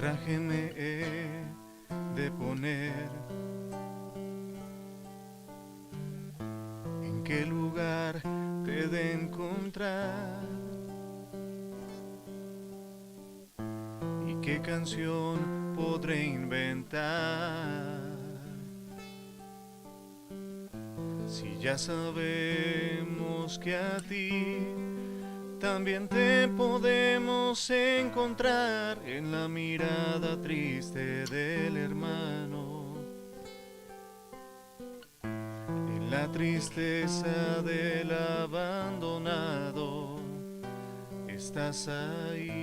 traje me he de poner? ¿En qué lugar te he de encontrar? ¿Y qué canción podré inventar? Si ya sabemos que a ti también te podemos encontrar en la mirada triste del hermano, en la tristeza del abandonado, estás ahí,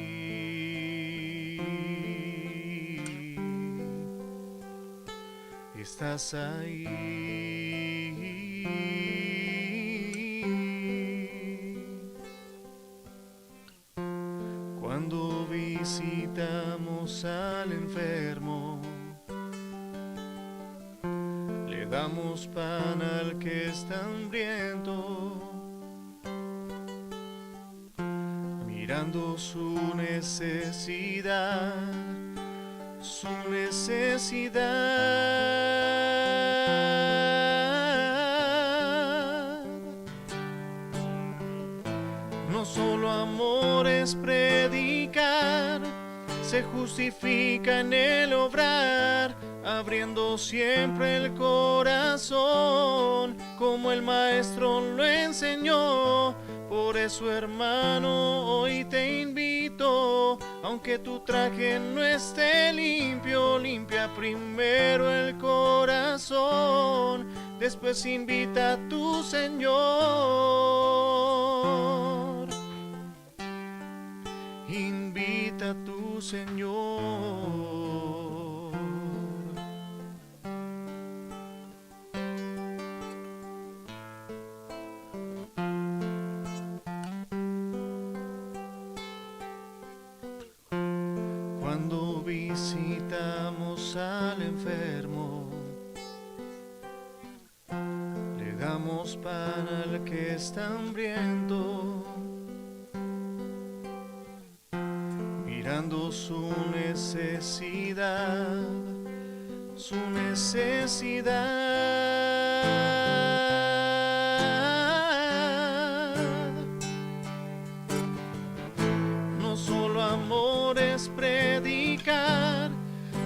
estás ahí. Cuando visitamos al enfermo, le damos pan al que está hambriento, mirando su necesidad, su necesidad. No solo amor es predicar, se justifica en el obrar, abriendo siempre el corazón, como el maestro lo enseñó. Por eso, hermano, hoy te invito, aunque tu traje no esté limpio, limpia primero el corazón, después invita a tu Señor. Invita a tu Señor. Cuando visitamos al enfermo, le damos pan al que está hambriento, mirando su necesidad, su necesidad. No solo amor es predicar,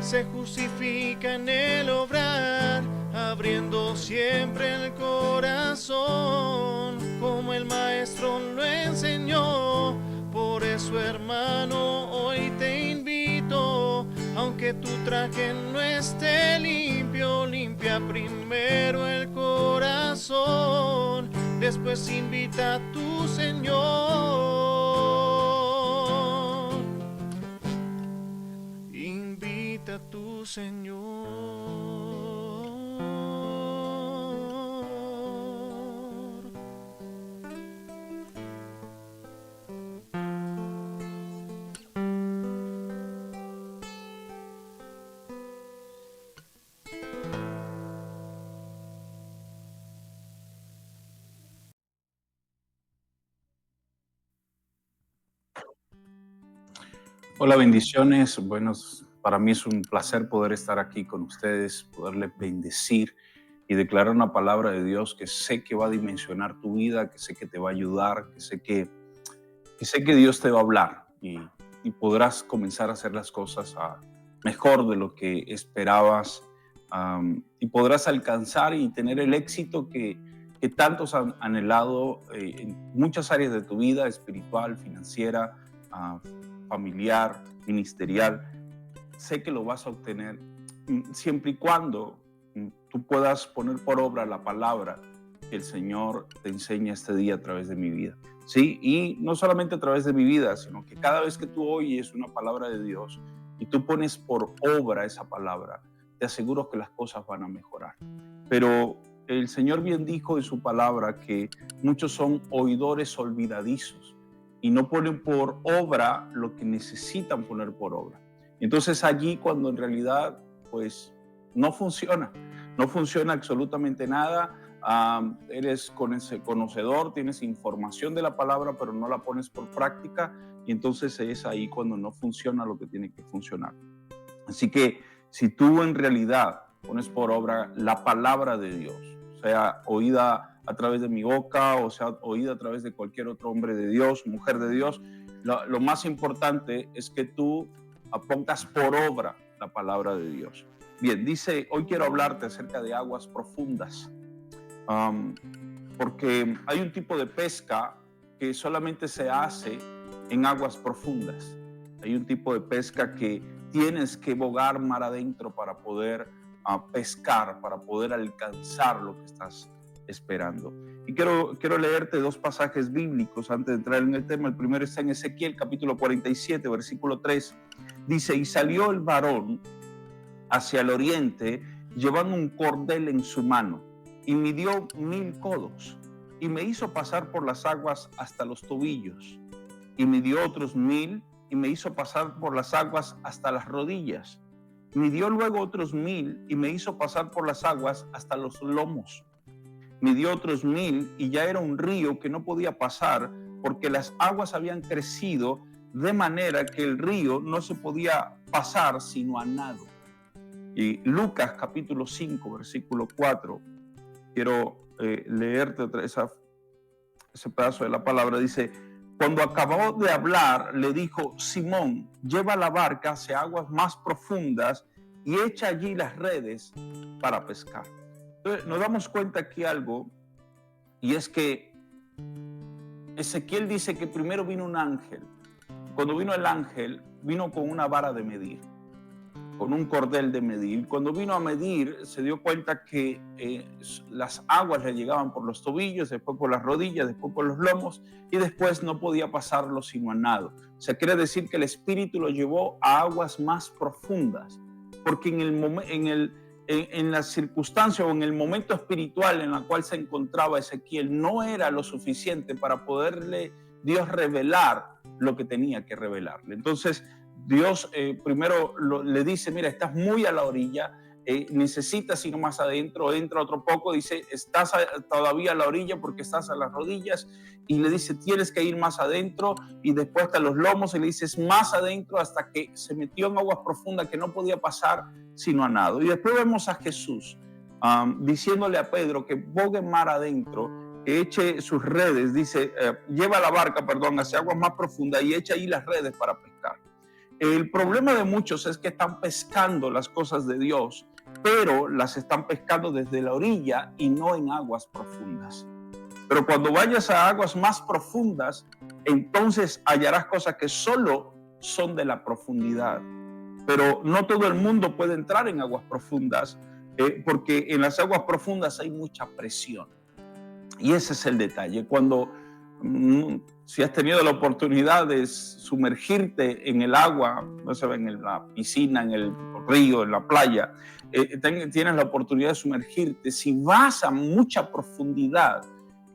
se justifica en el obrar, abriendo siempre el corazón, como el maestro lo enseñó. Por eso, hermano, hoy te invito, aunque tu traje no esté limpio, limpia primero el corazón, después invita a tu Señor. Invita a tu Señor. Hola, bendiciones. Buenos, para mí es un placer poder estar aquí con ustedes, poderles bendecir y declarar una palabra de Dios que sé que va a dimensionar tu vida, que sé que te va a ayudar, que sé que Dios te va a hablar y podrás comenzar a hacer las cosas mejor de lo que esperabas, y podrás alcanzar y tener el éxito que tantos han anhelado en muchas áreas de tu vida, espiritual, financiera, familiar, ministerial. Sé que lo vas a obtener siempre y cuando tú puedas poner por obra la palabra que el Señor te enseña este día a través de mi vida. Sí, y no solamente a través de mi vida, sino que cada vez que tú oyes una palabra de Dios y tú pones por obra esa palabra, te aseguro que las cosas van a mejorar. Pero el Señor bien dijo en su palabra que muchos son oidores olvidadizos y no ponen por obra lo que necesitan poner por obra. Entonces allí cuando en realidad pues no funciona absolutamente nada. Eres conocedor, tienes información de la palabra, pero no la pones por práctica, y entonces es ahí cuando no funciona lo que tiene que funcionar. Así que si tú en realidad pones por obra la palabra de Dios, sea oída a través de mi boca o sea oída a través de cualquier otro hombre de Dios, mujer de Dios, lo más importante es que tú pongas por obra la palabra de Dios. Bien, dice, hoy quiero hablarte acerca de aguas profundas, porque hay un tipo de pesca que solamente se hace en aguas profundas. Hay un tipo de pesca que tienes que bogar mar adentro para poder pescar, para poder alcanzar lo que estás esperando. Y quiero leerte dos pasajes bíblicos antes de entrar en el tema. El primero está en Ezequiel, capítulo 47, versículo 3. Dice, y salió el varón hacia el oriente, llevando un cordel en su mano, y midió 1000 codos, y me hizo pasar por las aguas hasta los tobillos, y midió otros 1000, y me hizo pasar por las aguas hasta las rodillas. Midió luego otros 1000, y me hizo pasar por las aguas hasta los lomos. Midió otros 1000, y ya era un río que no podía pasar, porque las aguas habían crecido de manera que el río no se podía pasar sino a nado. Y Lucas capítulo 5, versículo 4, quiero leerte ese pedazo de la palabra. Dice, cuando acabó de hablar, le dijo, Simón, lleva la barca hacia aguas más profundas y echa allí las redes para pescar. Entonces, nos damos cuenta aquí algo, y es que Ezequiel dice que primero vino un ángel. Cuando vino el ángel, vino con una vara de medir, con un cordel de medir. Cuando vino a medir, se dio cuenta que las aguas le llegaban por los tobillos, después por las rodillas, después por los lomos, y después no podía pasarlo sino a nado. O sea, quiere decir que el Espíritu lo llevó a aguas más profundas, porque en la circunstancia o en el momento espiritual en el cual se encontraba Ezequiel, no era lo suficiente para poderle Dios revelar lo que tenía que revelarle. Entonces, Dios primero le dice, mira, estás muy a la orilla, necesitas ir más adentro, entra otro poco, dice, estás todavía a la orilla porque estás a las rodillas, y le dice, tienes que ir más adentro, y después hasta los lomos, y le dices más adentro, hasta que se metió en aguas profundas que no podía pasar sino a nado. Y después vemos a Jesús diciéndole a Pedro que bogue mar adentro, que eche sus redes, dice, lleva la barca, hacia aguas más profundas y echa ahí las redes para pescar. El problema de muchos es que están pescando las cosas de Dios, pero las están pescando desde la orilla y no en aguas profundas. Pero cuando vayas a aguas más profundas, entonces hallarás cosas que solo son de la profundidad. Pero no todo el mundo puede entrar en aguas profundas, porque en las aguas profundas hay mucha presión. Y ese es el detalle. Cuando si has tenido la oportunidad de sumergirte en el agua, no sé, en la piscina, en el río, en la playa, tienes la oportunidad de sumergirte. Si vas a mucha profundidad,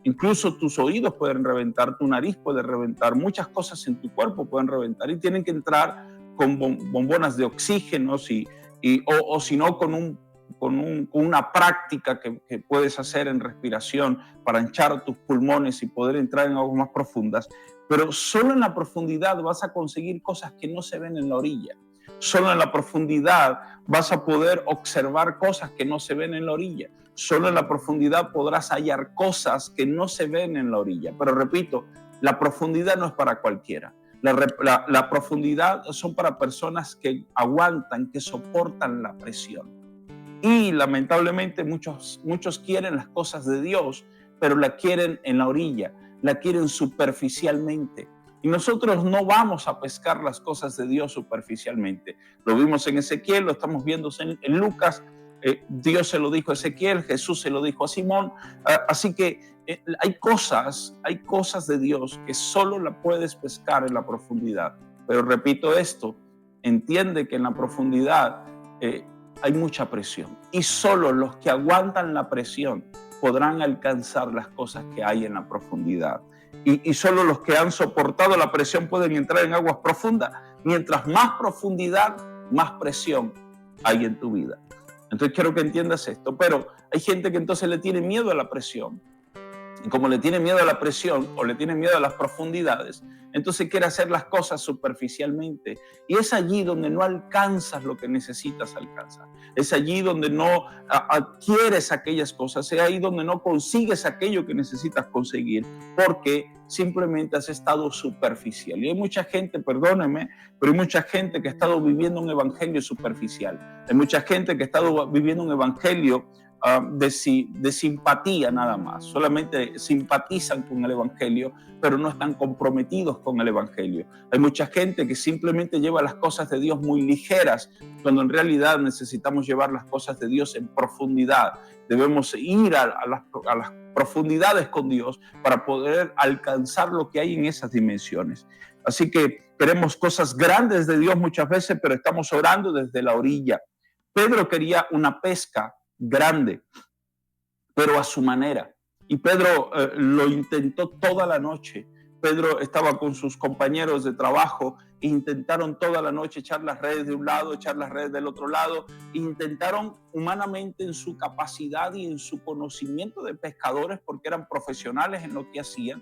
incluso tus oídos pueden reventar, tu nariz puede reventar, muchas cosas en tu cuerpo pueden reventar, y tienen que entrar con bombonas de oxígeno, o si no, con una práctica que puedes hacer en respiración para hinchar tus pulmones y poder entrar en aguas más profundas. Pero solo en la profundidad vas a conseguir cosas que no se ven en la orilla. Solo en la profundidad vas a poder observar cosas que no se ven en la orilla. Solo en la profundidad podrás hallar cosas que no se ven en la orilla. Pero repito, la profundidad no es para cualquiera. La profundidad son para personas que aguantan, que soportan la presión. Y lamentablemente muchos quieren las cosas de Dios, pero la quieren en la orilla, la quieren superficialmente. Y nosotros no vamos a pescar las cosas de Dios superficialmente. Lo vimos en Ezequiel, lo estamos viendo en Lucas. Dios se lo dijo a Ezequiel, Jesús se lo dijo a Simón. Así que hay cosas de Dios que solo la puedes pescar en la profundidad. Pero repito esto, entiende que en la profundidad hay mucha presión, y solo los que aguantan la presión podrán alcanzar las cosas que hay en la profundidad. Y solo los que han soportado la presión pueden entrar en aguas profundas. Mientras más profundidad, más presión hay en tu vida. Entonces quiero que entiendas esto. Pero hay gente que entonces le tiene miedo a la presión. Y como le tiene miedo a la presión o le tiene miedo a las profundidades, entonces quiere hacer las cosas superficialmente. Y es allí donde no alcanzas lo que necesitas alcanzar. Es allí donde no adquieres aquellas cosas. Es ahí donde no consigues aquello que necesitas conseguir, porque simplemente has estado superficial. Y hay mucha gente, perdónenme, pero hay mucha gente que ha estado viviendo un evangelio superficial. Hay mucha gente que ha estado viviendo un evangelio de simpatía nada más. Solamente simpatizan con el evangelio, pero no están comprometidos con el evangelio. Hay mucha gente que simplemente lleva las cosas de Dios muy ligeras, cuando en realidad necesitamos llevar las cosas de Dios en profundidad. Debemos ir a las profundidades con Dios para poder alcanzar lo que hay en esas dimensiones. Así que queremos cosas grandes de Dios muchas veces, pero estamos orando desde la orilla. Pedro quería una pesca grande, pero a su manera. Y Pedro lo intentó toda la noche. Pedro estaba con sus compañeros de trabajo e intentaron toda la noche echar las redes de un lado, echar las redes del otro lado. Intentaron humanamente, en su capacidad y en su conocimiento de pescadores, porque eran profesionales en lo que hacían.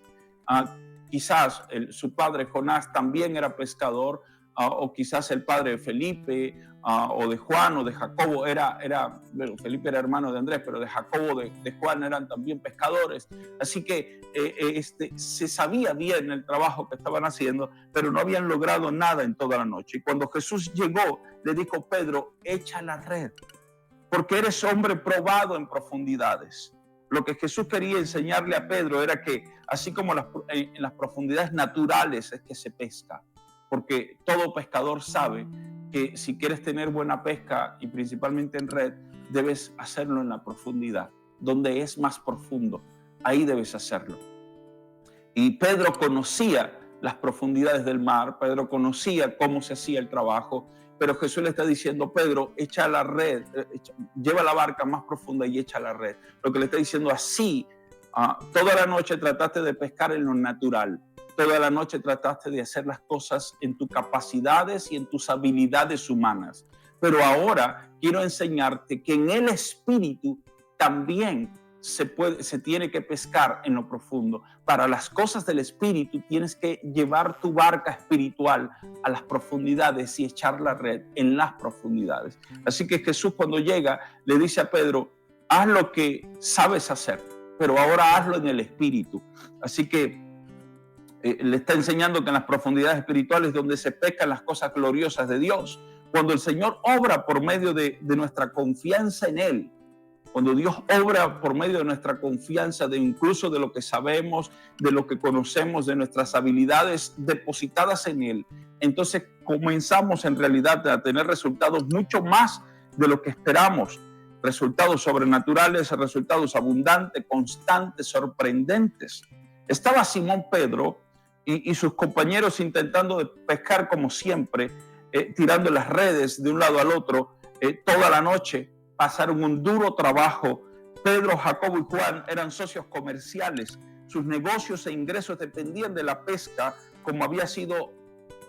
Quizás su padre Jonás también era pescador, o quizás el padre de Felipe, o de Juan o de Jacobo, bueno, Felipe era hermano de Andrés, pero de Jacobo, de Juan eran también pescadores. Así que se sabía bien el trabajo que estaban haciendo, pero no habían logrado nada en toda la noche. Y cuando Jesús llegó, le dijo: Pedro, echa la red, porque eres hombre probado en profundidades. Lo que Jesús quería enseñarle a Pedro era que así como en las profundidades naturales es que se pesca, porque todo pescador sabe que si quieres tener buena pesca, y principalmente en red, debes hacerlo en la profundidad, donde es más profundo. Ahí debes hacerlo. Y Pedro conocía las profundidades del mar, Pedro conocía cómo se hacía el trabajo, pero Jesús le está diciendo: Pedro, echa la red, lleva la barca más profunda y echa la red. Lo que le está diciendo: así, toda la noche trataste de pescar en lo natural, toda la noche trataste de hacer las cosas en tus capacidades y en tus habilidades humanas, pero ahora quiero enseñarte que en el Espíritu también se tiene que pescar en lo profundo. Para las cosas del Espíritu tienes que llevar tu barca espiritual a las profundidades y echar la red en las profundidades. Así que Jesús, cuando llega, le dice a Pedro: haz lo que sabes hacer, pero ahora hazlo en el Espíritu. Así que le está enseñando que en las profundidades espirituales, donde se pescan las cosas gloriosas de Dios, cuando el Señor obra por medio de nuestra confianza en Él, cuando Dios obra por medio de nuestra confianza, incluso de lo que sabemos, de lo que conocemos, de nuestras habilidades depositadas en Él, entonces comenzamos en realidad a tener resultados mucho más de lo que esperamos, resultados sobrenaturales, resultados abundantes, constantes, sorprendentes. Estaba Simón Pedro y sus compañeros intentando de pescar como siempre, tirando las redes de un lado al otro toda la noche. Pasaron un duro trabajo. Pedro, Jacobo y Juan eran socios comerciales. Sus negocios e ingresos dependían de la pesca, como había sido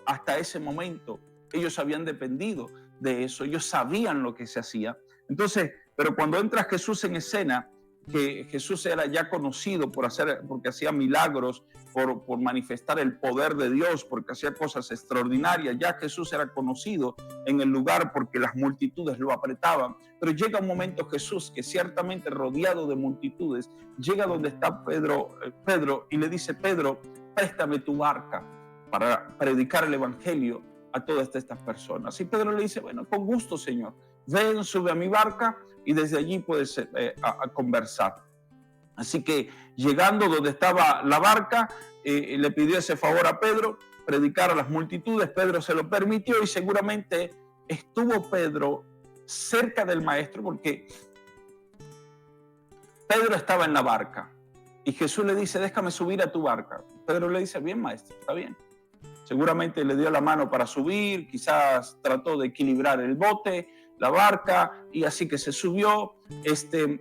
hasta ese momento. Ellos habían dependido de eso. Ellos sabían lo que se hacía. Entonces, pero cuando entra Jesús en escena, que Jesús era ya conocido porque hacía milagros, por manifestar el poder de Dios, porque hacía cosas extraordinarias. Ya Jesús era conocido en el lugar porque las multitudes lo apretaban. Pero llega un momento Jesús, que ciertamente rodeado de multitudes, llega donde está Pedro y le dice: Pedro, préstame tu barca para predicar el evangelio a todas estas personas. Y Pedro le dice: bueno, con gusto, Señor, ven, sube a mi barca y desde allí puedes conversar. Así que llegando donde estaba la barca, le pidió ese favor a Pedro, predicar a las multitudes. Pedro se lo permitió y seguramente estuvo Pedro cerca del maestro, porque Pedro estaba en la barca y Jesús le dice: déjame subir a tu barca. Pedro le dice: bien, maestro, está bien. Seguramente le dio la mano para subir, quizás trató de equilibrar el bote, la barca, y así que se subió.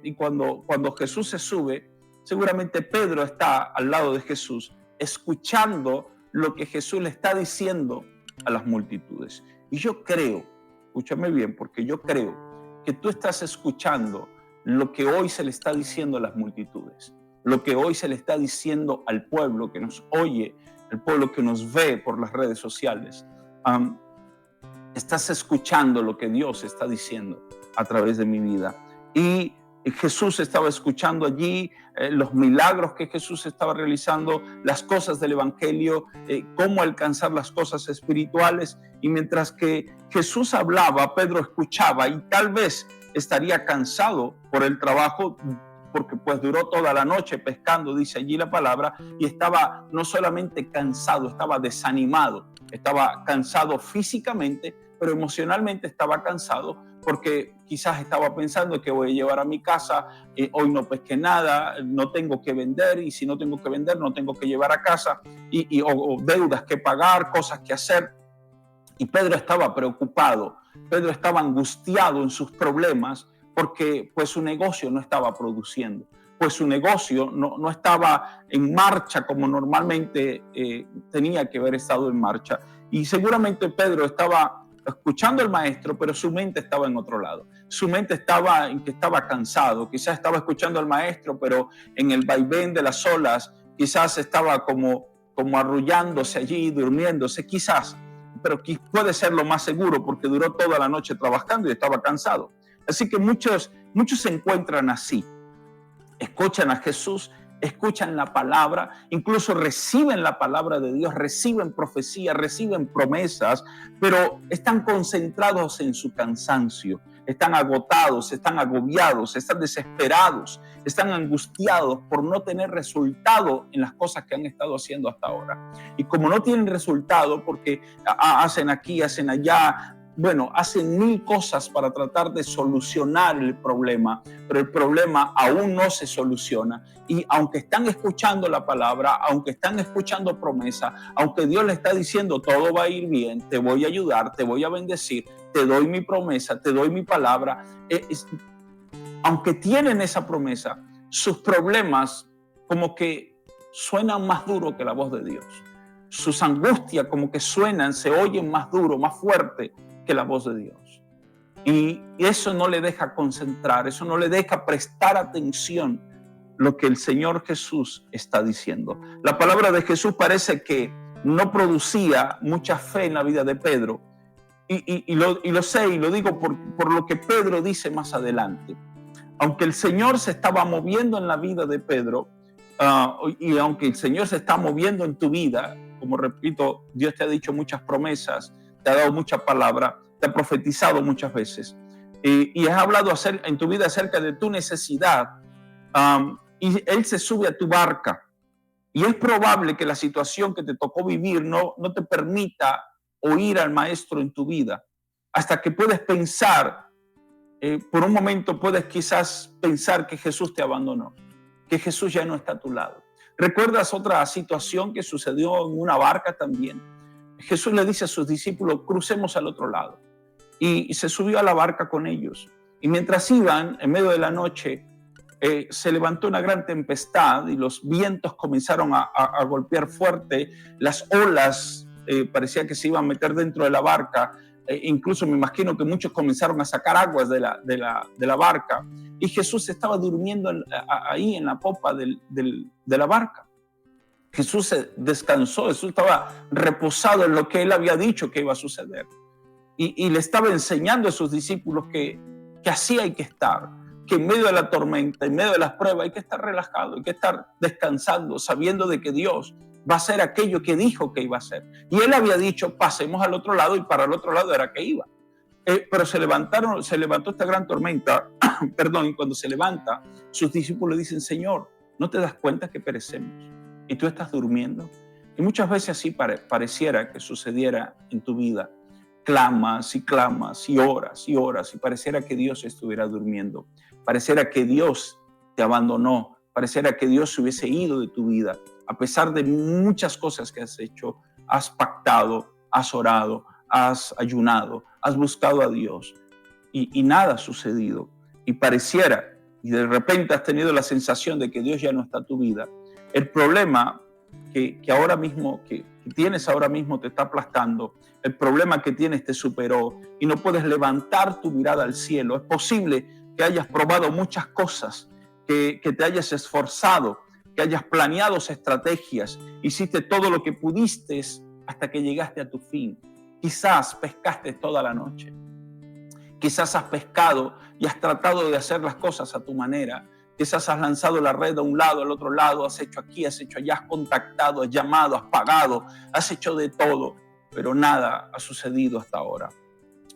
Y cuando Jesús se sube, seguramente Pedro está al lado de Jesús, escuchando lo que Jesús le está diciendo a las multitudes. Y yo creo, escúchame bien, porque yo creo que tú estás escuchando lo que hoy se le está diciendo a las multitudes. lo que hoy se le está diciendo al pueblo que nos oye, el pueblo que nos ve por las redes sociales. Estás escuchando lo que Dios está diciendo a través de mi vida. Y Jesús estaba escuchando allí los milagros que Jesús estaba realizando, las cosas del Evangelio, cómo alcanzar las cosas espirituales. Y mientras que Jesús hablaba, Pedro escuchaba y tal vez estaría cansado por el trabajo, porque pues duró toda la noche pescando, dice allí la palabra, y estaba no solamente cansado, estaba desanimado, estaba cansado físicamente, pero emocionalmente estaba cansado porque quizás estaba pensando que voy a llevar a mi casa, hoy no pesqué nada, no tengo que vender, y si no tengo que vender, no tengo que llevar a casa, o deudas que pagar, cosas que hacer. Y Pedro estaba preocupado, Pedro estaba angustiado en sus problemas, porque pues su negocio no estaba produciendo, pues su negocio no estaba en marcha como normalmente tenía que haber estado en marcha. Y seguramente Pedro estaba escuchando al maestro, pero su mente estaba en otro lado. Su mente estaba en que estaba cansado, quizás estaba escuchando al maestro, pero en el vaivén de las olas, quizás estaba como arrullándose allí, durmiéndose, quizás, pero puede ser lo más seguro porque duró toda la noche trabajando y estaba cansado. Así que muchos se encuentran así. Escuchan a Jesús, escuchan la palabra, incluso reciben la palabra de Dios, reciben profecía, reciben promesas, pero están concentrados en su cansancio, están agotados, están agobiados, están desesperados, están angustiados por no tener resultado en las cosas que han estado haciendo hasta ahora. Y como no tienen resultado, porque hacen aquí, hacen allá, bueno, hacen mil cosas para tratar de solucionar el problema, pero el problema aún no se soluciona. Y aunque están escuchando la palabra, aunque están escuchando promesa, aunque Dios le está diciendo todo va a ir bien, te voy a ayudar, te voy a bendecir, te doy mi promesa, te doy mi palabra, aunque tienen esa promesa, sus problemas como que suenan más duro que la voz de Dios. Sus angustias como que suenan, se oyen más duro, más fuerte que la voz de Dios. Y eso no le deja concentrar, eso no le deja prestar atención lo que el Señor Jesús está diciendo. La palabra de Jesús parece que no producía mucha fe en la vida de Pedro. Y lo sé y lo digo por lo que Pedro dice más adelante. Aunque el Señor se estaba moviendo en la vida de Pedro, y aunque el Señor se está moviendo en tu vida, como repito, Dios te ha dicho muchas promesas, te ha dado mucha palabra, te ha profetizado muchas veces, y has hablado en tu vida acerca de tu necesidad, y Él se sube a tu barca, y es probable que la situación que te tocó vivir no te permita oír al Maestro en tu vida, hasta que puedes pensar, por un momento puedes quizás pensar que Jesús te abandonó, que Jesús ya no está a tu lado. ¿Recuerdas otra situación que sucedió en una barca también? Jesús le dice a sus discípulos, crucemos al otro lado. Y se subió a la barca con ellos. Y mientras iban, en medio de la noche, se levantó una gran tempestad y los vientos comenzaron a golpear fuerte. Las olas parecía que se iban a meter dentro de la barca. Incluso me imagino que muchos comenzaron a sacar aguas de la barca. Y Jesús estaba durmiendo ahí en la popa de la barca. Jesús se descansó, Jesús estaba reposado en lo que Él había dicho que iba a suceder. Y le estaba enseñando a sus discípulos que así hay que estar, que en medio de la tormenta, en medio de las pruebas, hay que estar relajado, hay que estar descansando, sabiendo de que Dios va a hacer aquello que dijo que iba a hacer. Y Él había dicho, pasemos al otro lado, y para el otro lado era que iba. Pero se levantó esta gran tormenta, y cuando se levanta, sus discípulos dicen, Señor, ¿no te das cuenta que perecemos? Y tú estás durmiendo. Y muchas veces así pareciera que sucediera en tu vida. Clamas y clamas y oras, y pareciera que Dios estuviera durmiendo. Pareciera que Dios te abandonó. Pareciera que Dios se hubiese ido de tu vida. A pesar de muchas cosas que has hecho, has pactado, has orado, has ayunado, has buscado a Dios y nada ha sucedido. Y pareciera, y de repente has tenido la sensación de que Dios ya no está en tu vida. El problema que ahora mismo, que tienes ahora mismo te está aplastando, el problema que tienes te superó y no puedes levantar tu mirada al cielo. Es posible que hayas probado muchas cosas, que te hayas esforzado, que hayas planeado estrategias, hiciste todo lo que pudiste hasta que llegaste a tu fin. Quizás pescaste toda la noche. Quizás has pescado y has tratado de hacer las cosas a tu manera. Quizás has lanzado la red a un lado, al otro lado, has hecho aquí, has hecho allá, has contactado, has llamado, has pagado, has hecho de todo, pero nada ha sucedido hasta ahora.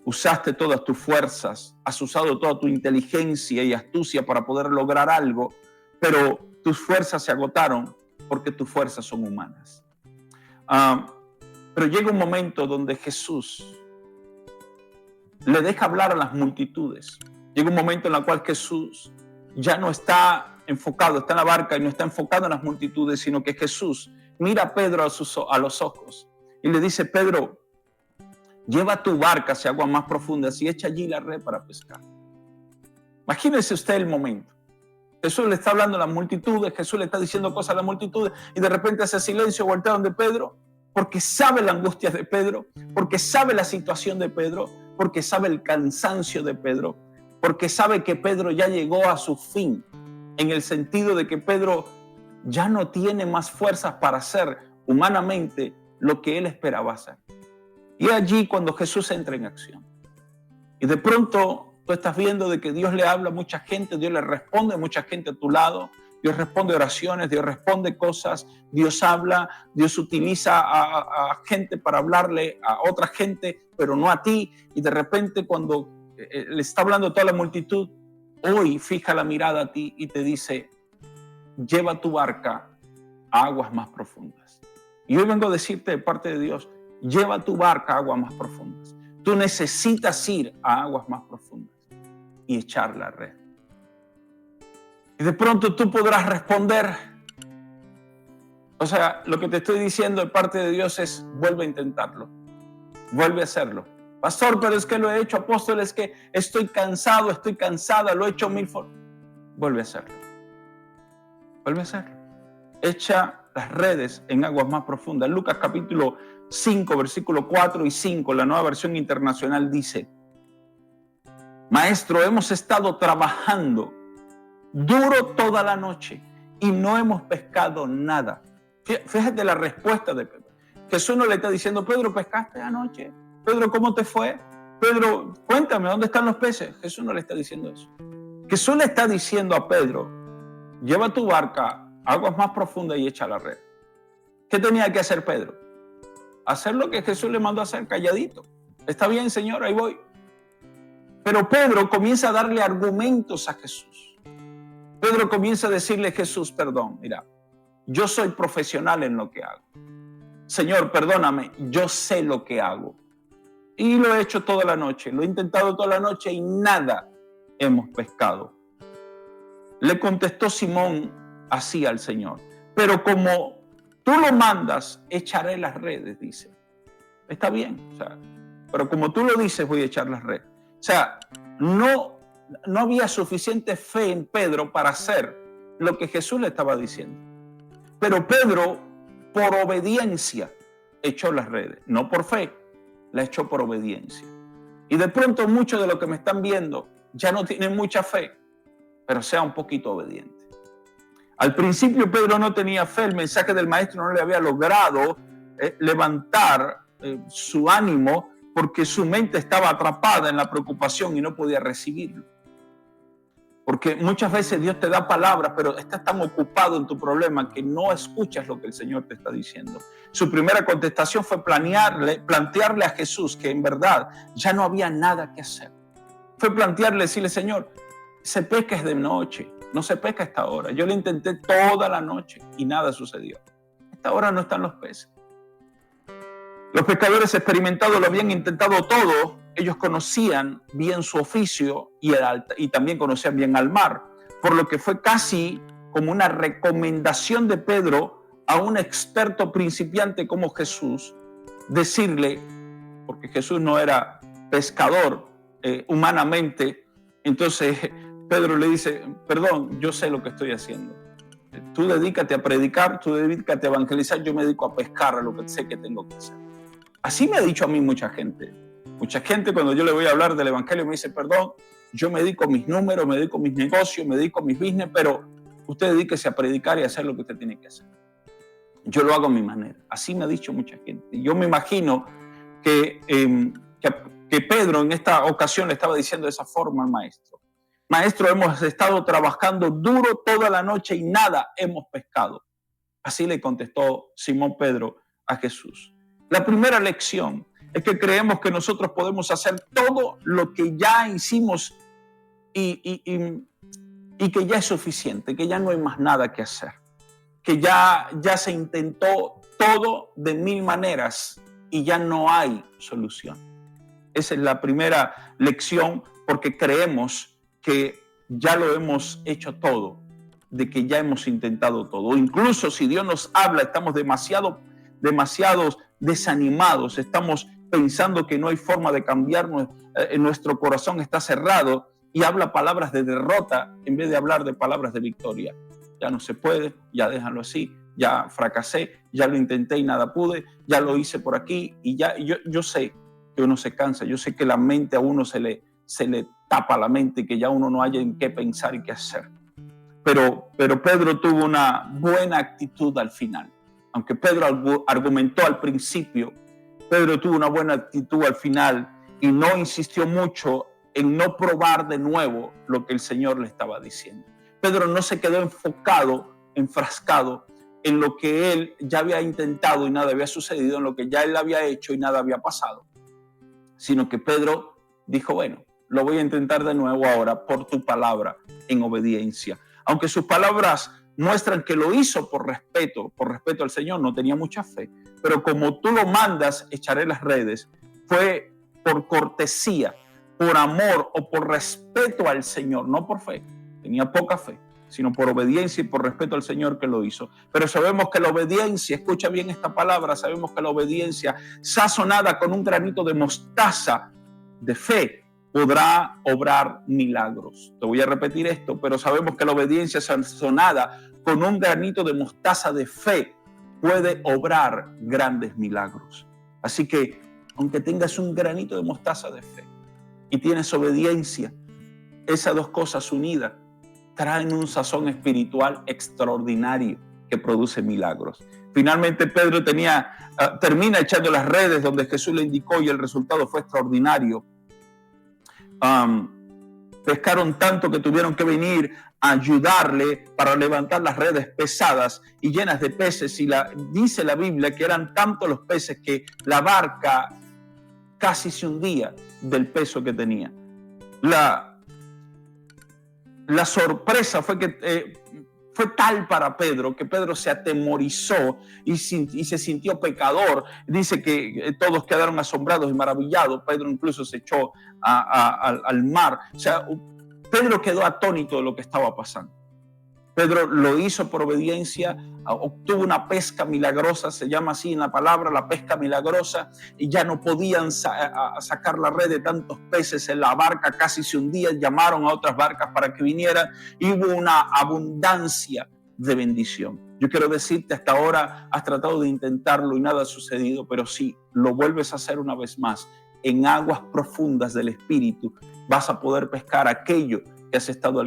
Usaste todas tus fuerzas, has usado toda tu inteligencia y astucia para poder lograr algo, pero tus fuerzas se agotaron porque tus fuerzas son humanas. Pero llega un momento donde Jesús le deja hablar a las multitudes. Llega un momento en el cual Jesús ya no está enfocado, está en la barca y no está enfocado en las multitudes, sino que Jesús mira a Pedro a los ojos y le dice: Pedro, lleva tu barca hacia aguas más profundas y echa allí la red para pescar. Imagínese usted el momento. Jesús le está hablando a las multitudes, Jesús le está diciendo cosas a las multitudes y de repente hace silencio, voltea donde Pedro, porque sabe la angustia de Pedro, porque sabe la situación de Pedro, porque sabe el cansancio de Pedro, porque sabe que Pedro ya llegó a su fin, en el sentido de que Pedro ya no tiene más fuerzas para hacer humanamente lo que él esperaba hacer. Y es allí cuando Jesús entra en acción. Y de pronto tú estás viendo de que Dios le habla a mucha gente, Dios le responde a mucha gente a tu lado, Dios responde oraciones, Dios responde cosas, Dios habla, Dios utiliza a gente para hablarle a otra gente, pero no a ti. Y de repente cuando le está hablando a toda la multitud, hoy fija la mirada a ti y te dice: lleva tu barca a aguas más profundas. Y hoy vengo a decirte de parte de Dios: lleva tu barca a aguas más profundas. Tú necesitas ir a aguas más profundas y echar la red. Y de pronto tú podrás responder. O sea, lo que te estoy diciendo de parte de Dios es: vuelve a intentarlo. Vuelve a hacerlo. Pastor, pero es que lo he hecho. Apóstol, es que estoy cansado, estoy cansada, lo he hecho 1000 formas. Vuelve a hacerlo. Vuelve a hacerlo. Echa las redes en aguas más profundas. Lucas capítulo 5, versículo 4 y 5, la Nueva Versión Internacional dice: Maestro, hemos estado trabajando duro toda la noche y no hemos pescado nada. Fíjate la respuesta de Pedro. Jesús no le está diciendo: Pedro, ¿pescaste anoche? Pedro, ¿cómo te fue? Pedro, cuéntame, ¿dónde están los peces? Jesús no le está diciendo eso. Jesús le está diciendo a Pedro: lleva tu barca a aguas más profundas y echa la red. ¿Qué tenía que hacer Pedro? Hacer lo que Jesús le mandó a hacer, calladito. Está bien, Señor, ahí voy. Pero Pedro comienza a darle argumentos a Jesús. Pedro comienza a decirle a Jesús: perdón, mira, yo soy profesional en lo que hago. Señor, perdóname, yo sé lo que hago. Y lo he hecho toda la noche, lo he intentado toda la noche y nada hemos pescado. Le contestó Simón así al Señor: pero como tú lo mandas, echaré las redes, dice. Está bien, o sea, pero como tú lo dices, voy a echar las redes. O sea, no había suficiente fe en Pedro para hacer lo que Jesús le estaba diciendo. Pero Pedro, por obediencia, echó las redes. No por fe, la echó por obediencia. Y de pronto muchos de los que me están viendo ya no tienen mucha fe, pero sea un poquito obediente. Al principio Pedro no tenía fe, el mensaje del maestro no le había logrado levantar su ánimo, porque su mente estaba atrapada en la preocupación y no podía recibirlo. Porque muchas veces Dios te da palabras, pero estás tan ocupado en tu problema que no escuchas lo que el Señor te está diciendo. Su primera contestación fue plantearle a Jesús que en verdad ya no había nada que hacer. Fue plantearle, decirle: Señor, se pesca es de noche, no se pesca a esta hora. Yo lo intenté toda la noche y nada sucedió. A esta hora no están los peces. Los pescadores experimentados lo habían intentado todo. Ellos conocían bien su oficio y también conocían bien al mar, por lo que fue casi como una recomendación de Pedro a un experto principiante como Jesús, decirle, porque Jesús no era pescador humanamente, entonces Pedro le dice: perdón, yo sé lo que estoy haciendo. Tú dedícate a predicar, tú dedícate a evangelizar, yo me dedico a pescar, a lo que sé que tengo que hacer. Así me ha dicho a mí mucha gente. Mucha gente, cuando yo le voy a hablar del evangelio, me dice: perdón, yo me dedico a mis números, me dedico a mis negocios, me dedico a mis business, pero usted dedíquese a predicar y a hacer lo que usted tiene que hacer. Yo lo hago a mi manera. Así me ha dicho mucha gente. Yo me imagino que Pedro en esta ocasión le estaba diciendo de esa forma al maestro. Maestro, hemos estado trabajando duro toda la noche y nada hemos pescado. Así le contestó Simón Pedro a Jesús. La primera lección es que creemos que nosotros podemos hacer todo lo que ya hicimos y que ya es suficiente, que ya no hay más nada que hacer, que ya se intentó todo de mil maneras y ya no hay solución. Esa es la primera lección, porque creemos que ya lo hemos hecho todo, de que ya hemos intentado todo. Incluso si Dios nos habla, estamos demasiado desanimados, estamos pensando que no hay forma de cambiarnos, nuestro corazón está cerrado y habla palabras de derrota en vez de hablar de palabras de victoria. Ya no se puede, ya déjalo así, ya fracasé, ya lo intenté y nada pude, ya lo hice por aquí y ya yo sé que uno se cansa, yo sé que la mente a uno se le tapa la mente, que ya uno no haya en qué pensar y qué hacer. Pero Pedro tuvo una buena actitud al final. Aunque Pedro argumentó al principio, Pedro tuvo una buena actitud al final y no insistió mucho en no probar de nuevo lo que el Señor le estaba diciendo. Pedro no se quedó enfrascado en lo que él ya había intentado y nada había sucedido, en lo que ya él había hecho y nada había pasado, sino que Pedro dijo, bueno, lo voy a intentar de nuevo ahora por tu palabra, en obediencia. Aunque sus palabras muestran que lo hizo por respeto al Señor, no tenía mucha fe, pero como tú lo mandas, echaré las redes. Fue por cortesía, por amor o por respeto al Señor, no por fe. Tenía poca fe, sino por obediencia y por respeto al Señor que lo hizo. Pero sabemos que la obediencia, escucha bien esta palabra, sabemos que la obediencia sazonada con un granito de mostaza de fe podrá obrar milagros. Te voy a repetir esto, pero sabemos que la obediencia sazonada con un granito de mostaza de fe puede obrar grandes milagros. Así que, aunque tengas un granito de mostaza de fe y tienes obediencia, esas dos cosas unidas traen un sazón espiritual extraordinario que produce milagros. Finalmente Pedro termina echando las redes donde Jesús le indicó y el resultado fue extraordinario. Pescaron tanto que tuvieron que venir a ayudarle para levantar las redes pesadas y llenas de peces. Y dice la Biblia que eran tantos los peces que la barca casi se hundía del peso que tenía. La sorpresa fue que fue tal para Pedro que Pedro se atemorizó y se sintió pecador. Dice que todos quedaron asombrados y maravillados. Pedro incluso se echó al mar. O sea, Pedro quedó atónito de lo que estaba pasando. Pedro lo hizo por obediencia, obtuvo una pesca milagrosa, se llama así en la palabra, la pesca milagrosa, y ya no podían sacar la red de tantos peces en la barca, casi se hundía, llamaron a otras barcas para que vinieran y hubo una abundancia de bendición. Yo quiero decirte, hasta ahora has tratado de intentarlo y nada ha sucedido, pero si lo vuelves a hacer una vez más, en aguas profundas del Espíritu, vas a poder pescar aquello que has estado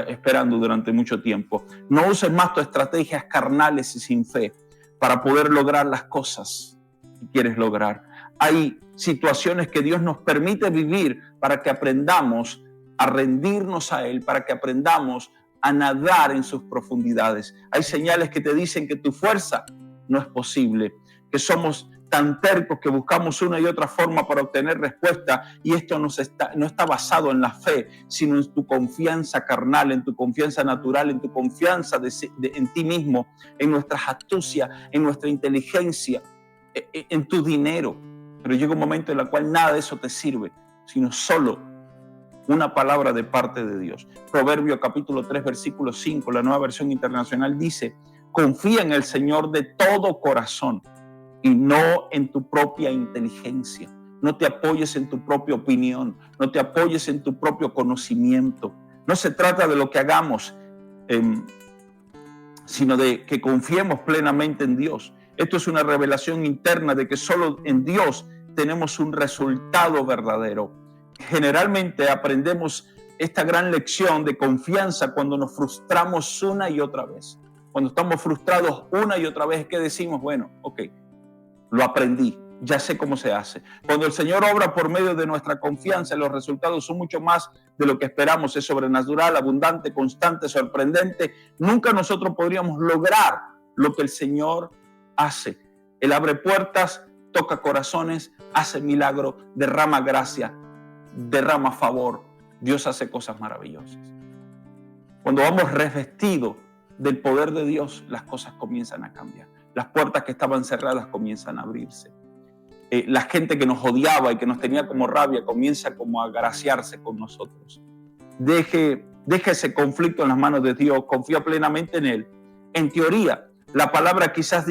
esperando durante mucho tiempo. No uses más tus estrategias carnales y sin fe para poder lograr las cosas que quieres lograr. Hay situaciones que Dios nos permite vivir para que aprendamos a rendirnos a Él, para que aprendamos a nadar en sus profundidades. Hay señales que te dicen que tu fuerza no es posible, que somos tan tercos que buscamos una y otra forma para obtener respuesta, y esto no está basado en la fe, sino en tu confianza carnal, en tu confianza natural, en tu confianza en ti mismo, en nuestras astucias, en nuestra inteligencia, en tu dinero. Pero llega un momento en el cual nada de eso te sirve, sino solo una palabra de parte de Dios. Proverbio capítulo 3, versículo 5, la Nueva Versión Internacional dice: confía en el Señor de todo corazón y no en tu propia inteligencia. No te apoyes en tu propia opinión, no te apoyes en tu propio conocimiento. No se trata de lo que hagamos, sino de que confiemos plenamente en Dios. Esto es una revelación interna de que solo en Dios tenemos un resultado verdadero. Generalmente aprendemos esta gran lección de confianza cuando nos frustramos una y otra vez. Cuando estamos frustrados una y otra vez, que decimos, bueno, ok, lo aprendí, ya sé cómo se hace. Cuando el Señor obra por medio de nuestra confianza, los resultados son mucho más de lo que esperamos. Es sobrenatural, abundante, constante, sorprendente. Nunca nosotros podríamos lograr lo que el Señor hace. Él abre puertas, toca corazones, hace milagro, derrama gracia, derrama favor. Dios hace cosas maravillosas. Cuando vamos revestidos del poder de Dios, las cosas comienzan a cambiar. Las puertas que estaban cerradas comienzan a abrirse. La gente que nos odiaba y que nos tenía como rabia comienza como a agraciarse con nosotros. Deje ese conflicto en las manos de Dios, confía plenamente en Él. En teoría, la palabra quizás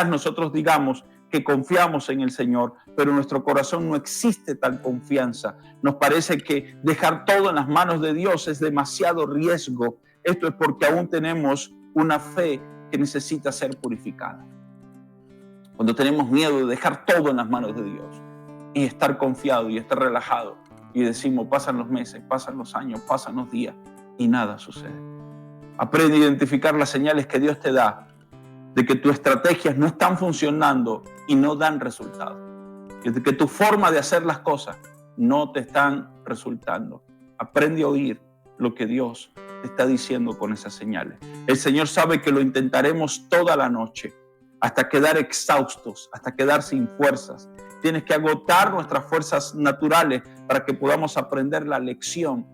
nosotros digamos que confiamos en el Señor, pero en nuestro corazón no existe tal confianza. Nos parece que dejar todo en las manos de Dios es demasiado riesgo. Esto es porque aún tenemos una fe que necesita ser purificada. Cuando tenemos miedo de dejar todo en las manos de Dios y estar confiado y estar relajado y decimos, pasan los meses, pasan los años, pasan los días y nada sucede. Aprende a identificar las señales que Dios te da de que tus estrategias no están funcionando y no dan resultado. De que tu forma de hacer las cosas no te están resultando. Aprende a oír lo que Dios te está diciendo con esas señales. El Señor sabe que lo intentaremos toda la noche hasta quedar exhaustos, hasta quedar sin fuerzas. Tienes que agotar nuestras fuerzas naturales para que podamos aprender la lección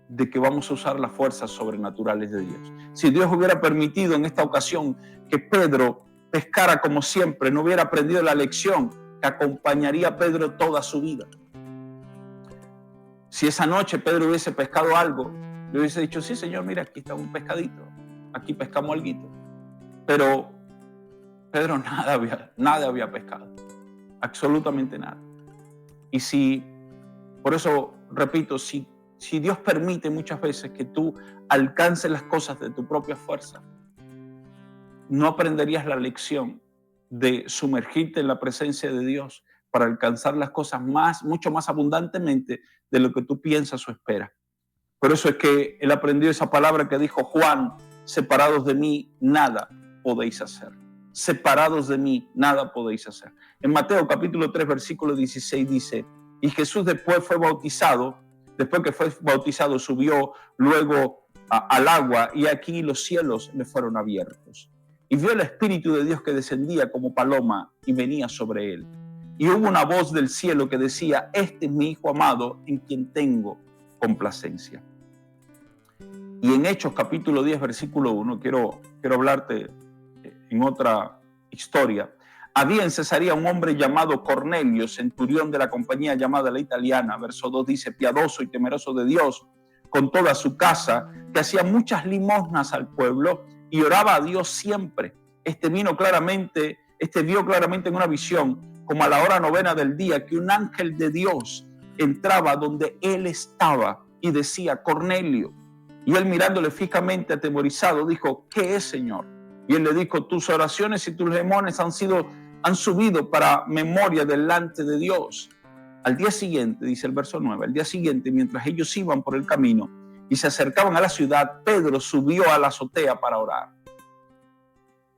de que vamos a usar las fuerzas sobrenaturales de Dios. Si Dios hubiera permitido en esta ocasión que Pedro pescara como siempre, no hubiera aprendido la lección que acompañaría a Pedro toda su vida. Si esa noche Pedro hubiese pescado algo, le hubiese dicho, sí, Señor, mira, aquí está un pescadito, aquí pescamos alguito. Pero Pedro nada había pescado, absolutamente nada. Y por eso repito, si Dios permite muchas veces que tú alcances las cosas de tu propia fuerza, no aprenderías la lección de sumergirte en la presencia de Dios para alcanzar las cosas mucho más abundantemente de lo que tú piensas o esperas. Por eso es que él aprendió esa palabra que dijo Juan, separados de mí, nada podéis hacer. Separados de mí, nada podéis hacer. En Mateo capítulo 3, versículo 16 dice, y Jesús después que fue bautizado, subió luego al agua, y aquí los cielos le fueron abiertos. Y vio el Espíritu de Dios que descendía como paloma y venía sobre él. Y hubo una voz del cielo que decía, este es mi Hijo amado, en quien tengo complacencia. Y en Hechos capítulo 10, versículo 1, quiero hablarte en otra historia. Había en Cesarea un hombre llamado Cornelio, centurión de la compañía llamada La Italiana. Verso 2 dice, piadoso y temeroso de Dios, con toda su casa, que hacía muchas limosnas al pueblo y oraba a Dios siempre. Este vio claramente en una visión, como a la hora 9 del día, que un ángel de Dios entraba donde él estaba y decía, Cornelio. Y él mirándole fijamente, atemorizado, dijo, ¿qué es, Señor? Y él le dijo, tus oraciones y tus limones han subido para memoria delante de Dios. Al día siguiente, dice el verso 9, al día siguiente, mientras ellos iban por el camino y se acercaban a la ciudad, Pedro subió a la azotea para orar,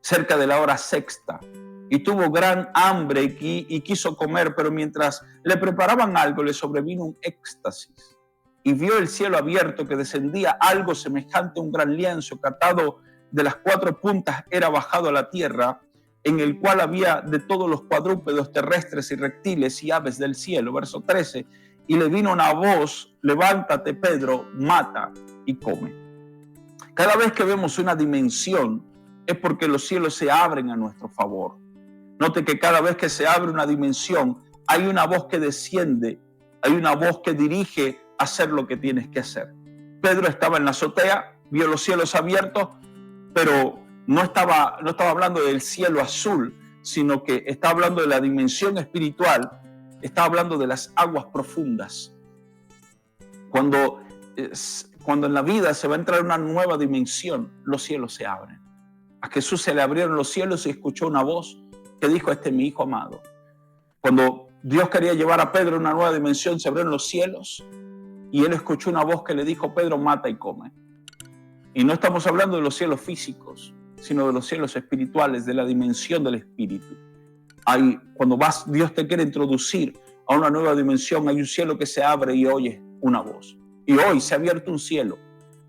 cerca de la hora sexta, y tuvo gran hambre y quiso comer, pero mientras le preparaban algo, le sobrevino un éxtasis. Y vio el cielo abierto, que descendía algo semejante a un gran lienzo, que atado de las 4 puntas era bajado a la tierra, en el cual había de todos los cuadrúpedos terrestres y reptiles y aves del cielo. Verso 13, y le vino una voz, levántate Pedro, mata y come. Cada vez que vemos una dimensión es porque los cielos se abren a nuestro favor. Note que cada vez que se abre una dimensión hay una voz que desciende, hay una voz que dirige a hacer lo que tienes que hacer. Pedro estaba en la azotea, vio los cielos abiertos, pero no estaba hablando del cielo azul, sino que estaba hablando de la dimensión espiritual, estaba hablando de las aguas profundas. Cuando en la vida se va a entrar en una nueva dimensión, los cielos se abren. A Jesús se le abrieron los cielos y escuchó una voz que dijo, este es mi Hijo amado. Cuando Dios quería llevar a Pedro a una nueva dimensión, se abrieron los cielos y él escuchó una voz que le dijo: Pedro, mata y come. Y no estamos hablando de los cielos físicos, sino de los cielos espirituales, de la dimensión del espíritu. Cuando Dios te quiere introducir a una nueva dimensión, hay un cielo que se abre y oyes una voz. Y hoy se ha abierto un cielo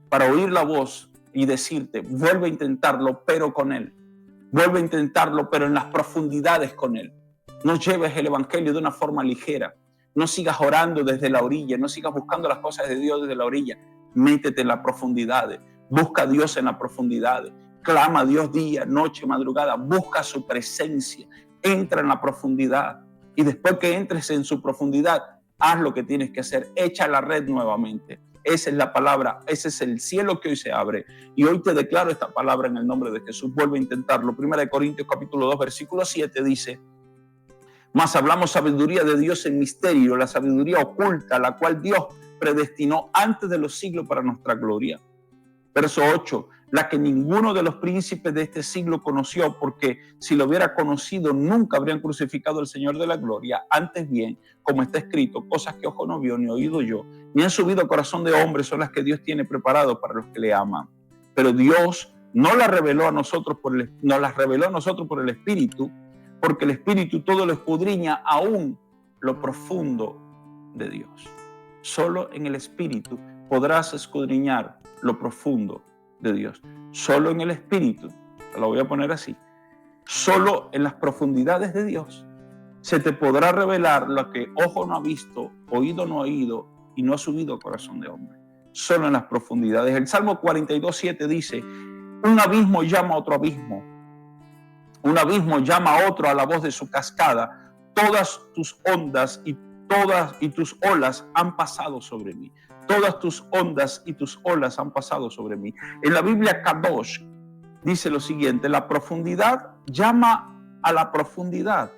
para oír la voz y decirte: vuelve a intentarlo, pero con Él. Vuelve a intentarlo, pero en las profundidades con Él. No lleves el evangelio de una forma ligera. No sigas orando desde la orilla. No sigas buscando las cosas de Dios desde la orilla. Métete en las profundidades. Busca a Dios en las profundidades. Clama a Dios día, noche, madrugada. Busca su presencia. Entra en la profundidad. Y después que entres en su profundidad, haz lo que tienes que hacer. Echa la red nuevamente. Esa es la palabra, ese es el cielo que hoy se abre. Y hoy te declaro esta palabra en el nombre de Jesús. Vuelve a intentarlo. 1 Corintios capítulo 2, versículo 7 dice: mas hablamos sabiduría de Dios en misterio, la sabiduría oculta, la cual Dios predestinó antes de los siglos para nuestra gloria. Verso 8, la que ninguno de los príncipes de este siglo conoció, porque si lo hubiera conocido, nunca habrían crucificado al Señor de la gloria. Antes bien, como está escrito, cosas que ojo no vio, ni oído yo, ni han subido a corazón de hombre, son las que Dios tiene preparado para los que le aman. Pero Dios no las reveló a nosotros por el Espíritu, porque el Espíritu todo lo escudriña, aún lo profundo de Dios. Solo en el Espíritu podrás escudriñar lo profundo de Dios. Solo en el Espíritu, te lo voy a poner así, solo en las profundidades de Dios se te podrá revelar lo que ojo no ha visto, oído no ha oído y no ha subido a corazón de hombre. Solo en las profundidades. El Salmo 42:7 dice: un abismo llama a otro abismo, un abismo llama a otro a la voz de su cascada. Todas tus ondas y tus olas han pasado sobre mí. Todas tus ondas y tus olas han pasado sobre mí. En la Biblia Kadosh dice lo siguiente: la profundidad llama a la profundidad.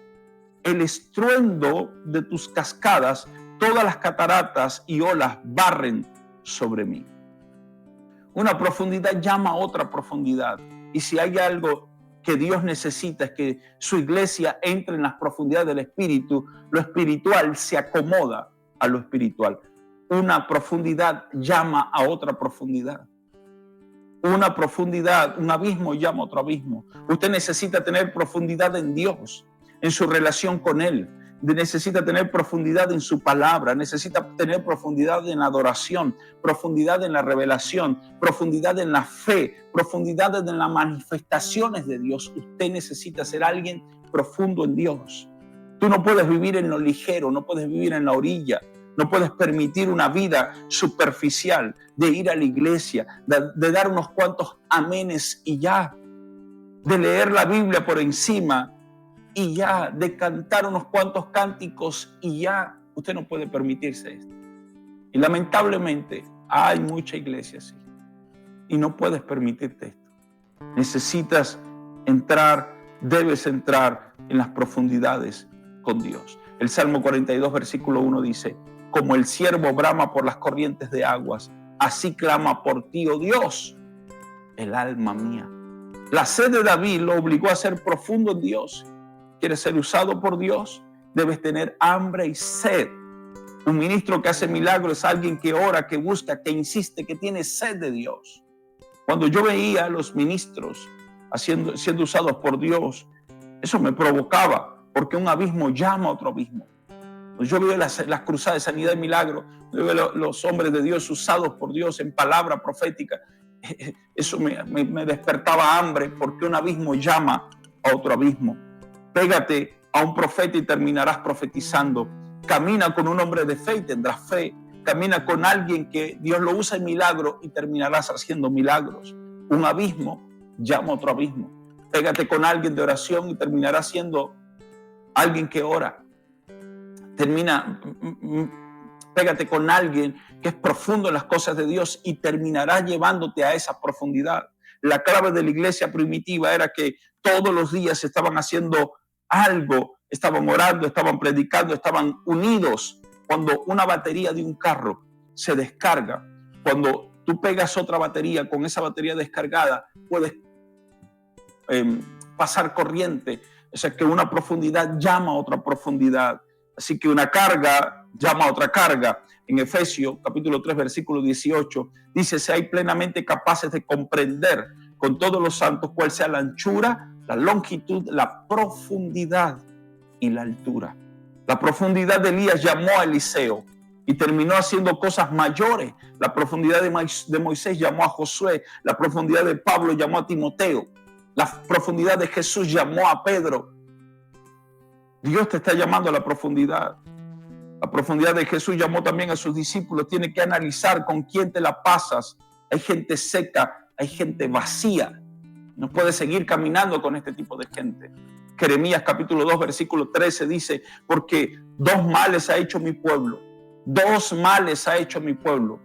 El estruendo de tus cascadas, todas las cataratas y olas barren sobre mí. Una profundidad llama a otra profundidad. Y si hay algo que Dios necesita es que su iglesia entre en las profundidades del Espíritu. Lo espiritual se acomoda a lo espiritual. Una profundidad llama a otra profundidad. Una profundidad, un abismo llama a otro abismo. Usted necesita tener profundidad en Dios, en su relación con Él. Necesita tener profundidad en su palabra, necesita tener profundidad en la adoración, profundidad en la revelación, profundidad en la fe, profundidad en las manifestaciones de Dios. Usted necesita ser alguien profundo en Dios. Tú no puedes vivir en lo ligero, no puedes vivir en la orilla, no puedes permitir una vida superficial de ir a la iglesia, de dar unos cuantos amenes y ya, de leer la Biblia por encima y ya, de cantar unos cuantos cánticos y ya. Usted no puede permitirse esto. Y lamentablemente hay mucha iglesia así. Y no puedes permitirte esto. Necesitas entrar, debes entrar en las profundidades con Dios. El Salmo 42, versículo 1 dice: como el ciervo brama por las corrientes de aguas, así clama por ti, oh Dios, el alma mía. La sed de David lo obligó a ser profundo en Dios. ¿Quieres ser usado por Dios? Debes tener hambre y sed. Un ministro que hace milagros es alguien que ora, que busca, que insiste, que tiene sed de Dios. Cuando yo veía a los ministros siendo usados por Dios, eso me provocaba, porque un abismo llama a otro abismo. Yo veo las cruzadas de sanidad y milagro, yo veo los hombres de Dios usados por Dios en palabra profética. Eso me despertaba hambre, porque un abismo llama a otro abismo. Pégate a un profeta y terminarás profetizando. Camina con un hombre de fe y tendrás fe. Camina con alguien que Dios lo usa en milagro y terminarás haciendo milagros. Un abismo llama a otro abismo. Pégate con alguien de oración y terminarás siendo alguien que ora. Pégate con alguien que es profundo en las cosas de Dios y terminarás llevándote a esa profundidad. La clave de la iglesia primitiva era que todos los días estaban haciendo algo, estaban orando, estaban predicando, estaban unidos. Cuando una batería de un carro se descarga, cuando tú pegas otra batería, con esa batería descargada puedes pasar corriente. O sea que una profundidad llama a otra profundidad. Así que una carga llama a otra carga. En Efesios capítulo 3 versículo 18 dice: seáis plenamente capaces de comprender con todos los santos cuál sea la anchura, la longitud, la profundidad y la altura. La profundidad de Elías llamó a Eliseo y terminó haciendo cosas mayores. La profundidad de Moisés llamó a Josué. La profundidad de Pablo llamó a Timoteo. La profundidad de Jesús llamó a Pedro. Dios te está llamando a la profundidad. La profundidad de Jesús llamó también a sus discípulos. Tienes que analizar con quién te la pasas. Hay gente seca, hay gente vacía. No puedes seguir caminando con este tipo de gente. Jeremías capítulo 2 versículo 13 dice: porque dos males ha hecho mi pueblo. Dos males ha hecho mi pueblo.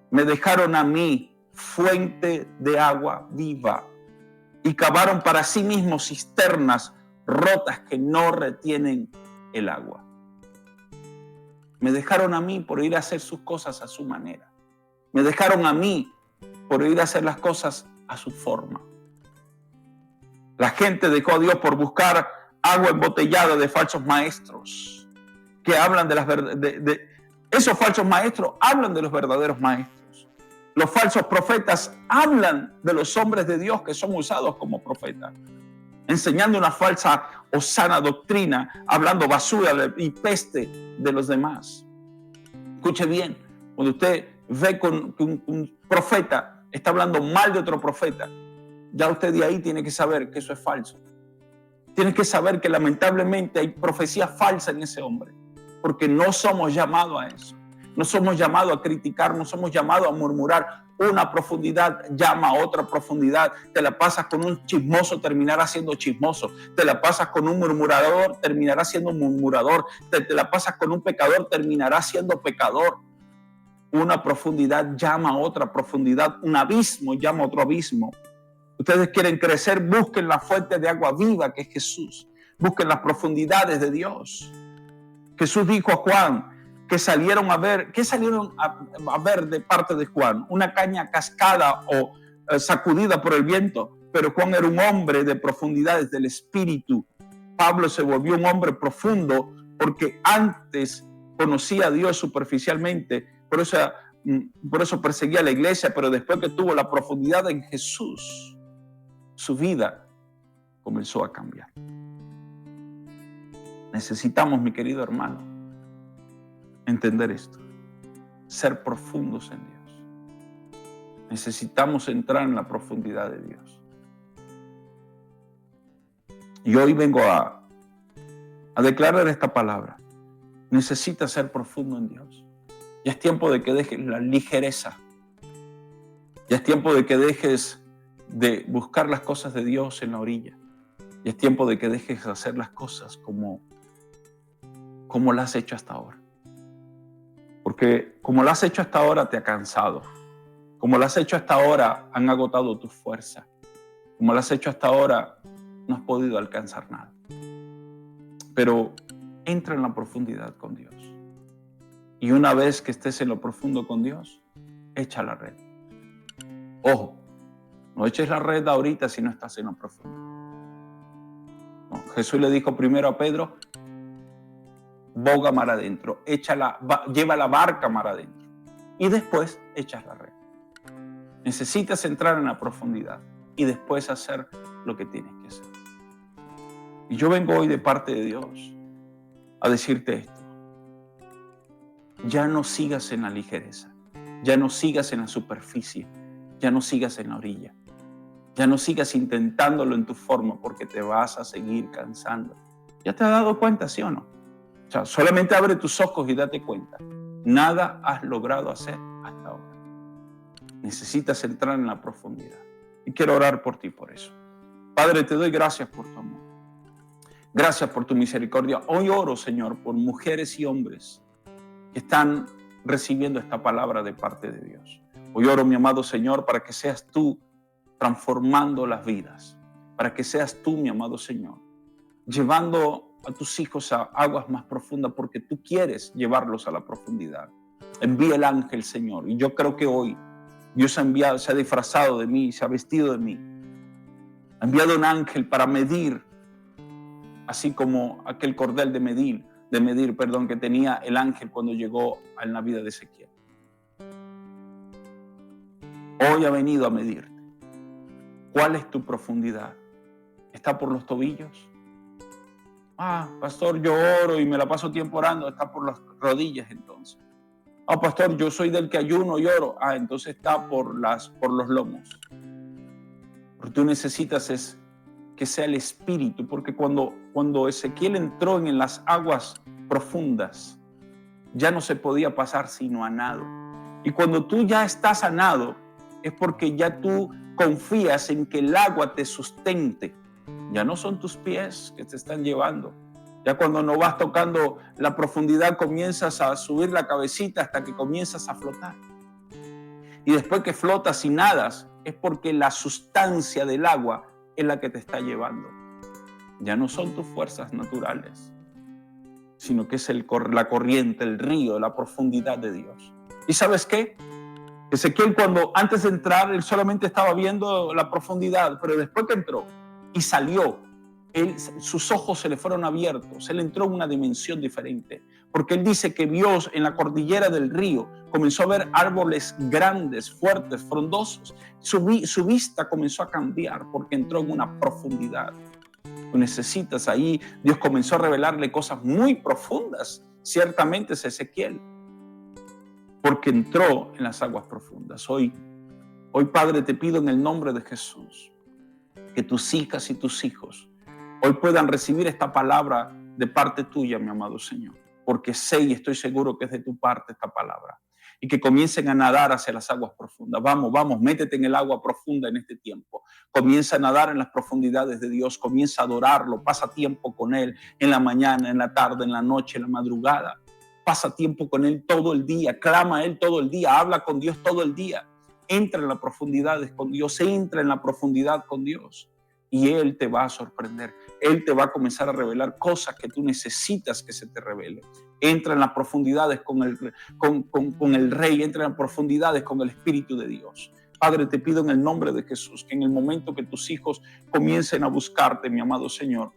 Me dejaron a mí fuente de agua viva y cavaron para sí mismos cisternas rotas que no retienen el agua. Me dejaron a mí por ir a hacer sus cosas a su manera. Me dejaron a mí por ir a hacer las cosas a su forma. La gente dejó a Dios por buscar agua embotellada de falsos maestros que hablan esos falsos maestros hablan de los verdaderos maestros. Los falsos profetas hablan de los hombres de Dios que son usados como profetas, enseñando una falsa o sana doctrina, hablando basura y peste de los demás. Escuche bien, cuando usted ve que un profeta está hablando mal de otro profeta, ya usted de ahí tiene que saber que eso es falso. Tiene que saber que lamentablemente hay profecía falsa en ese hombre, porque no somos llamados a eso. No somos llamados a criticar, no somos llamados a murmurar. Una profundidad llama a otra profundidad. Te la pasas con un chismoso, terminarás siendo chismoso. Te la pasas con un murmurador, terminarás siendo un murmurador. Te la pasas con un pecador, terminarás siendo pecador. Una profundidad llama a otra profundidad. Un abismo llama a otro abismo. Ustedes quieren crecer, busquen la fuente de agua viva que es Jesús. Busquen las profundidades de Dios. Jesús dijo a Juan que salieron a ver, ¿qué salieron a ver de parte de Juan? Una caña cascada o sacudida por el viento, pero Juan era un hombre de profundidades del espíritu. Pablo se volvió un hombre profundo porque antes conocía a Dios superficialmente, por eso perseguía a la iglesia, pero después que tuvo la profundidad en Jesús, su vida comenzó a cambiar. Necesitamos, mi querido hermano, entender esto, ser profundos en Dios. Necesitamos entrar en la profundidad de Dios. Y hoy vengo a declarar esta palabra. Necesitas ser profundo en Dios. Ya es tiempo de que dejes la ligereza. Ya es tiempo de que dejes de buscar las cosas de Dios en la orilla. Ya es tiempo de que dejes de hacer las cosas como las has hecho hasta ahora. Porque como lo has hecho hasta ahora te ha cansado. Como lo has hecho hasta ahora han agotado tu fuerza. Como lo has hecho hasta ahora no has podido alcanzar nada. Pero entra en la profundidad con Dios. Y una vez que estés en lo profundo con Dios, echa la red. Ojo, no eches la red ahorita si no estás en lo profundo. No, Jesús le dijo primero a Pedro: boga mar adentro, lleva la barca mar adentro y después echas la red. Necesitas entrar en la profundidad y después hacer lo que tienes que hacer. Y yo vengo hoy de parte de Dios a decirte esto. Ya no sigas en la ligereza, ya no sigas en la superficie, ya no sigas en la orilla, ya no sigas intentándolo en tu forma porque te vas a seguir cansando. ¿Ya te has dado cuenta, sí o no? O sea, solamente abre tus ojos y date cuenta. Nada has logrado hacer hasta ahora. Necesitas entrar en la profundidad. Y quiero orar por ti por eso. Padre, te doy gracias por tu amor. Gracias por tu misericordia. Hoy oro, Señor, por mujeres y hombres que están recibiendo esta palabra de parte de Dios. Hoy oro, mi amado Señor, para que seas tú transformando las vidas. Para que seas tú, mi amado Señor, llevando a tus hijos a aguas más profundas porque tú quieres llevarlos a la profundidad. Envía el ángel, Señor. Y yo creo que hoy Dios se ha disfrazado de mí, se ha vestido de mí. Ha enviado un ángel para medir, así como aquel cordel de medir, que tenía el ángel cuando llegó en la vida de Ezequiel. Hoy ha venido a medirte. ¿Cuál es tu profundidad? ¿Está por los tobillos? Pastor, yo oro y me la paso tiempo orando. Está por las rodillas entonces. Pastor, yo soy del que ayuno y oro. Entonces está por los lomos. Lo que tú necesitas es que sea el espíritu, porque cuando Ezequiel entró en las aguas profundas, ya no se podía pasar sino a nado. Y cuando tú ya estás a nado, es porque ya tú confías en que el agua te sustente. Ya no son tus pies que te están llevando. Ya cuando no vas tocando la profundidad, comienzas a subir la cabecita hasta que comienzas a flotar. Y después que flotas y nadas, es porque la sustancia del agua es la que te está llevando. Ya no son tus fuerzas naturales, sino que es la corriente, el río, la profundidad de Dios. ¿Y sabes qué? Ezequiel, antes de entrar, él solamente estaba viendo la profundidad, pero después que entró y salió, sus ojos se le fueron abiertos, él entró en una dimensión diferente, porque él dice que vio en la cordillera del río, comenzó a ver árboles grandes, fuertes, frondosos. Su vista comenzó a cambiar porque entró en una profundidad. Tú necesitas ahí, Dios comenzó a revelarle cosas muy profundas, ciertamente es Ezequiel, porque entró en las aguas profundas. Hoy, Padre, te pido en el nombre de Jesús, que tus hijas y tus hijos hoy puedan recibir esta palabra de parte tuya, mi amado Señor, porque sé y estoy seguro que es de tu parte esta palabra, y que comiencen a nadar hacia las aguas profundas. Vamos, métete en el agua profunda en este tiempo. Comienza a nadar en las profundidades de Dios, comienza a adorarlo, pasa tiempo con Él en la mañana, en la tarde, en la noche, en la madrugada. Pasa tiempo con Él todo el día, clama a Él todo el día, habla con Dios todo el día. Entra en las profundidades con Dios, entra en la profundidad con Dios. Y Él te va a sorprender. Él te va a comenzar a revelar cosas que tú necesitas que se te revelen. Entra en las profundidades con el Rey, entra en las profundidades con el Espíritu de Dios. Padre, te pido en el nombre de Jesús que en el momento que tus hijos comiencen a buscarte, mi amado Señor,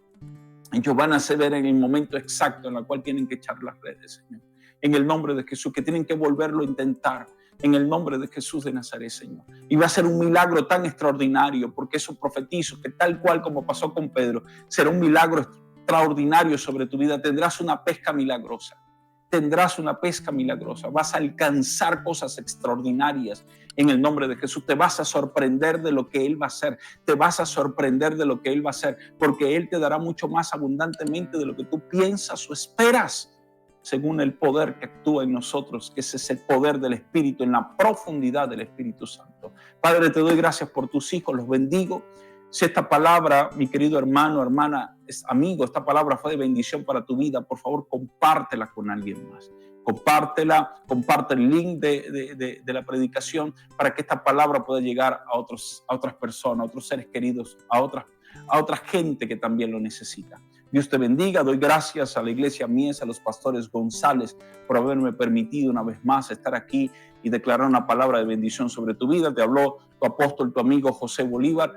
ellos van a saber en el momento exacto en el cual tienen que echar las redes, Señor. En el nombre de Jesús, que tienen que volverlo a intentar. En el nombre de Jesús de Nazaret, Señor. Y va a ser un milagro tan extraordinario, porque eso profetizo que tal cual como pasó con Pedro, será un milagro extraordinario sobre tu vida. Tendrás una pesca milagrosa. Tendrás una pesca milagrosa. Vas a alcanzar cosas extraordinarias en el nombre de Jesús. Te vas a sorprender de lo que Él va a hacer. Te vas a sorprender de lo que Él va a hacer, porque Él te dará mucho más abundantemente de lo que tú piensas o esperas, según el poder que actúa en nosotros, que es ese poder del Espíritu, en la profundidad del Espíritu Santo. Padre, te doy gracias por tus hijos, los bendigo. Si esta palabra, mi querido hermano, hermana, amigo, esta palabra fue de bendición para tu vida, por favor, compártela con alguien más. Compártela, comparte el link de la predicación para que esta palabra pueda llegar a otras personas, a otros seres queridos, a otra gente que también lo necesita. Dios te bendiga. Doy gracias a la iglesia Mies, a los pastores González, por haberme permitido una vez más estar aquí y declarar una palabra de bendición sobre tu vida. Te habló tu apóstol, tu amigo José Bolívar,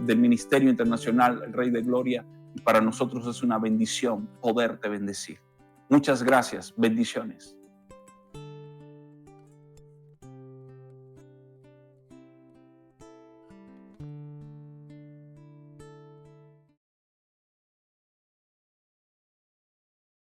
del Ministerio Internacional El Rey de Gloria. Y para nosotros es una bendición poderte bendecir. Muchas gracias. Bendiciones.